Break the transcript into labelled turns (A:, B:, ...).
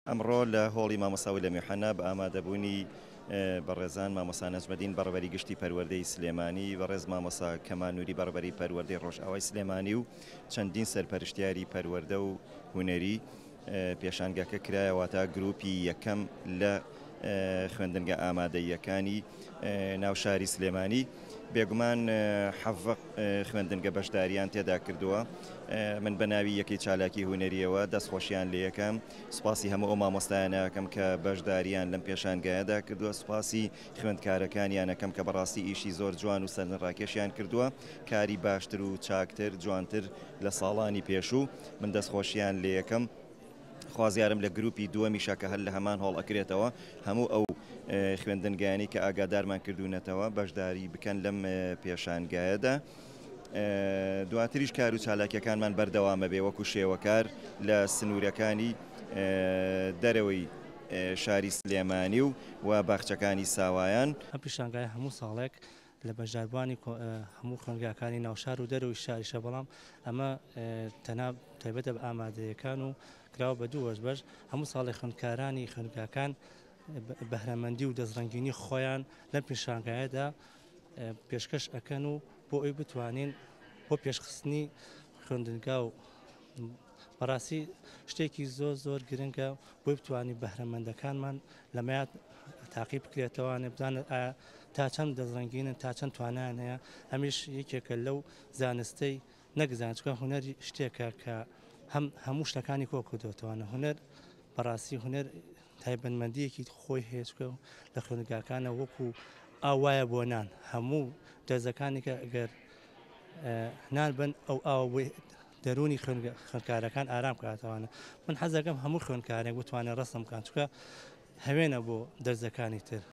A: ئەمڕۆ لە هۆڵی مامۆساوی لە میحەنە بە ئامادەبوونی بەڕێزان مامۆسا نەجمەدین بەڕێوەبەری گشتی پەروەردەی سلێمانی بەڕێز مامۆسا کەمانووری بەڕێوەبەری پەروەردەی ڕۆژئاوای سلێمانی و چەندین سەرپەرشتیاری پەروەردە و هونەری پێشانگەکە کرایەوە تا گروپی یەکەم لە خوێندنگە ئامادەییەکانی ناو شاری سلێمانی بێگومان حەڤق خوێندنگە بەشداریان تێدا کردووە. من بە ناوی یەکەی چالاکی هونەریەوە دەستخۆشیان لێ یەکەم، سوپاسی هەموو ئەو مامۆستایانەکەم کە بەشداریان لەم پێشانگایەدا کردووە، سوپاسی خوێندکارەکانیانەکەم کە بەڕاستی ئیشی زۆر جوان و سەرنجڕاکێشیان کردووە، کاری باشتر و چاکتر جوانتر لە ساڵانی پێشوو. من دەستخۆشیان لێ یەکەم، خوازیارم لە گروپی دووەمیشە کە هەر لە هەمان هۆڵ ئەکرێتەوە هەموو ئەو خوێندنگایانی کە ئاگادارمان کردوونەتەوە بەشداری بکەن لەم پێشانگایەدا. دواتریش کار و چالاکیەکانمان بەردەوامە بێ وەکو شێوەکار لە سنوورەکانی دەرەوەی شاری سلێمانی و باخچەکانی ساوایان.
B: ئەم پیشانگای هەموو ساڵێک لە بەشداربوانی هەموو خوێندگاکانی ناوشار و دەرەوەی شاریشە، بەڵام ئەمە تەنها تایبەتە بە ئامادەیەکان و کراوە بە دوو وەرزبەش. هەموو ساڵی خوێندکارانی خوێندگاکان بەهرەمەندی و دەستڕەنگینی خۆیان لەم پیشانگایەدا پێشکەش ئەکەن و بۆ ئەوی بتوانین بۆ پێشخستنی خوێندنگا و بەڕاستی شتێکی زۆر زۆر گرنگە بۆی بتوانین بەهرەمەندەکانمان لەمەیان تاقی بکرێتەوەوانێ بزانێت تا چەند دەستڕەنگینن، تا چەند توانیان هەیە. ئەمیش یەکێکە لەو زانستەی نەگزانچکە هونەری شتێکە کە هەموو شتەکانی کۆ کردوێتەوەوانە. هونەر بەڕاستی هونەر تایبەتمەندیەکی خۆی هێچکە و لە خوێندگاکانە وەکو ئاوایە بۆ نان. هەموو دەرزەکانی کە ئەگەر نان بن ئەو ئاوە دەرونی خوێندکارەکان ئارام کاتەوانە. من حەزەکەم هەموو خوێندکارێک بتوانێت ڕەسم بکات، چکە هەوێنە بۆ دەرزەکانی تر.